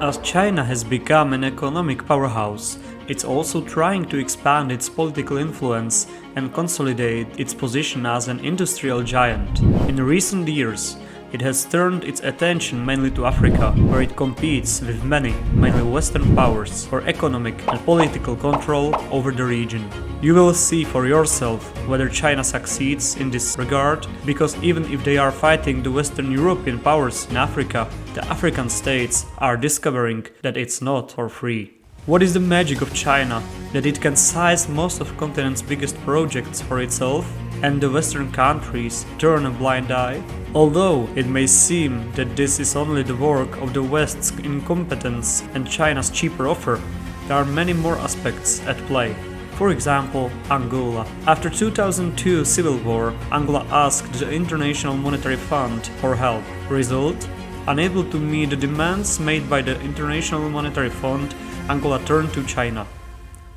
As China has become an economic powerhouse, it's also trying to expand its political influence and consolidate its position as an industrial giant. In recent years, it has turned its attention mainly to Africa, where it competes with many, mainly Western powers, for economic and political control over the region. You will see for yourself whether China succeeds in this regard, because even if they are fighting the Western European powers in Africa, the African states are discovering that it's not for free. What is the magic of China? That it can seize most of the continent's biggest projects for itself, and the Western countries turn a blind eye? Although it may seem that this is only the work of the West's incompetence and China's cheaper offer, there are many more aspects at play. For example, Angola. After 2002 civil war, Angola asked the International Monetary Fund for help. Result? Unable to meet the demands made by the International Monetary Fund, Angola turned to China.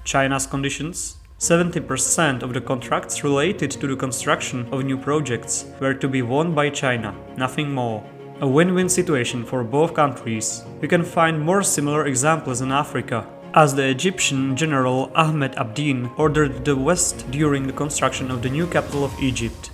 China's conditions? 70% of the contracts related to the construction of new projects were to be won by China, nothing more. A win-win situation for both countries. You can find more similar examples in Africa, as the Egyptian general Ahmed Abdin ordered the West during the construction of the new capital of Egypt.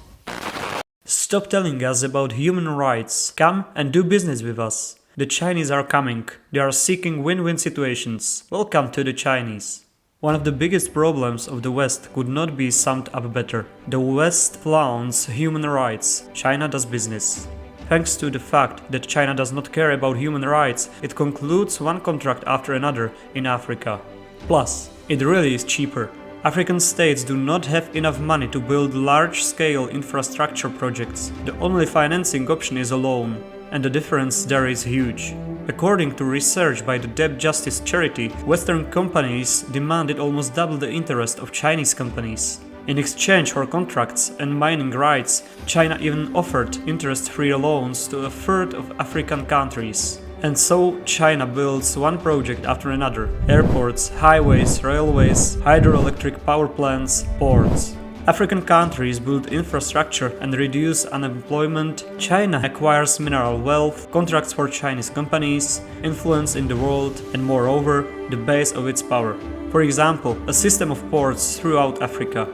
Stop telling us about human rights. Come and do business with us. The Chinese are coming. They are seeking win-win situations. Welcome to the Chinese. One of the biggest problems of the West could not be summed up better. The West flaunts human rights. China does business. Thanks to the fact that China does not care about human rights, it concludes one contract after another in Africa. Plus, it really is cheaper. African states do not have enough money to build large-scale infrastructure projects. The only financing option is a loan, and the difference there is huge. According to research by the Debt Justice charity, Western companies demanded almost double the interest of Chinese companies. In exchange for contracts and mining rights, China even offered interest-free loans to a third of African countries. And so China builds one project after another: airports, highways, railways, hydroelectric power plants, ports. African countries build infrastructure and reduce unemployment. China acquires mineral wealth, contracts for Chinese companies, influence in the world, and moreover, the base of its power. For example, a system of ports throughout Africa.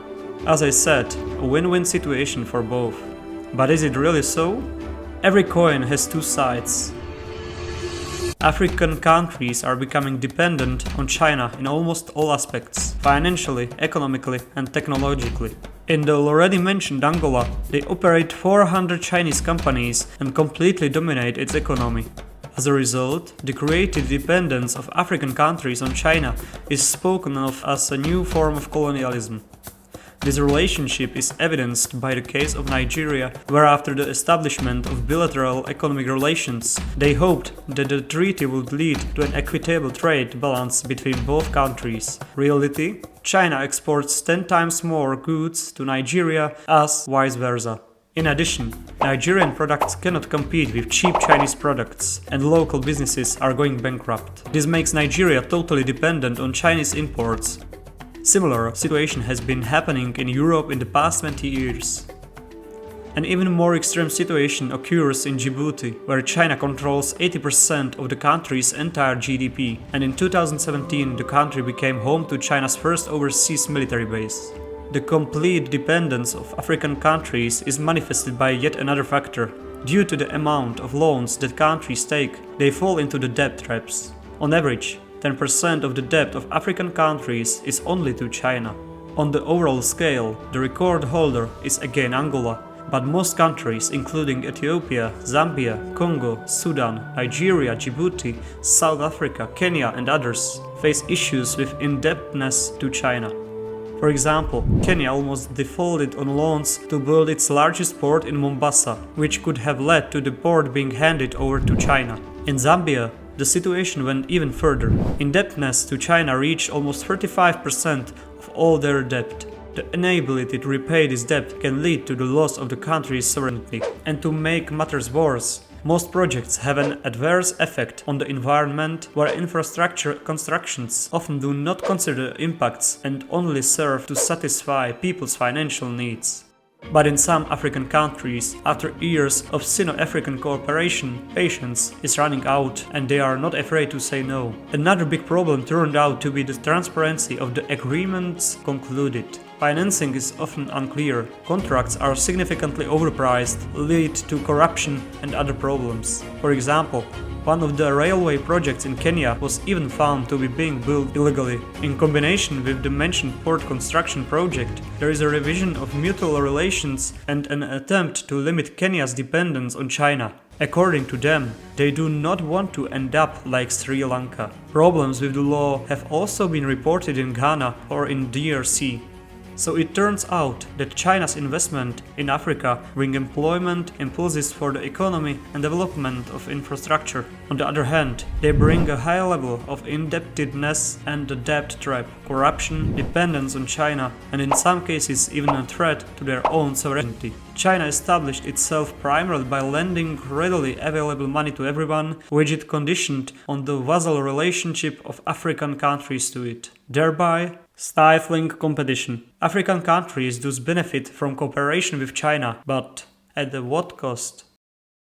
As I said, a win-win situation for both. But is it really so? Every coin has two sides. African countries are becoming dependent on China in almost all aspects, financially, economically, and technologically. In the already mentioned Angola, they operate 400 Chinese companies and completely dominate its economy. As a result, the created dependence of African countries on China is spoken of as a new form of colonialism. This relationship is evidenced by the case of Nigeria, where after the establishment of bilateral economic relations, they hoped that the treaty would lead to an equitable trade balance between both countries. Reality? China exports 10 times more goods to Nigeria as vice versa. In addition, Nigerian products cannot compete with cheap Chinese products, and local businesses are going bankrupt. This makes Nigeria totally dependent on Chinese imports. Similar situation has been happening in Europe in the past 20 years. An even more extreme situation occurs in Djibouti, where China controls 80% of the country's entire GDP, and in 2017 the country became home to China's first overseas military base. The complete dependence of African countries is manifested by yet another factor. Due to the amount of loans that countries take, they fall into the debt traps. On average, 10% of the debt of African countries is only to China. On the overall scale, the record holder is again Angola, but most countries, including Ethiopia, Zambia, Congo, Sudan, Nigeria, Djibouti, South Africa, Kenya, and others, face issues with indebtedness to China. For example, Kenya almost defaulted on loans to build its largest port in Mombasa, which could have led to the port being handed over to China. In Zambia, the situation went even further. Indebtedness to China reached almost 35% of all their debt. The inability to repay this debt can lead to the loss of the country's sovereignty. And to make matters worse, most projects have an adverse effect on the environment, where infrastructure constructions often do not consider impacts and only serve to satisfy people's financial needs. But in some African countries, after years of Sino-African cooperation, patience is running out and they are not afraid to say no. Another big problem turned out to be the transparency of the agreements concluded. Financing is often unclear, contracts are significantly overpriced, lead to corruption and other problems. For example, one of the railway projects in Kenya was even found to be being built illegally. In combination with the mentioned port construction project, there is a revision of mutual relations and an attempt to limit Kenya's dependence on China. According to them, they do not want to end up like Sri Lanka. Problems with the law have also been reported in Ghana or in DRC. So it turns out that China's investment in Africa bring employment, impulses for the economy and development of infrastructure. On the other hand, they bring a high level of indebtedness and the debt trap, corruption, dependence on China, and in some cases even a threat to their own sovereignty. China established itself primarily by lending readily available money to everyone, which it conditioned on the vassal relationship of African countries to it, thereby stifling competition. African countries thus benefit from cooperation with China, but at what cost?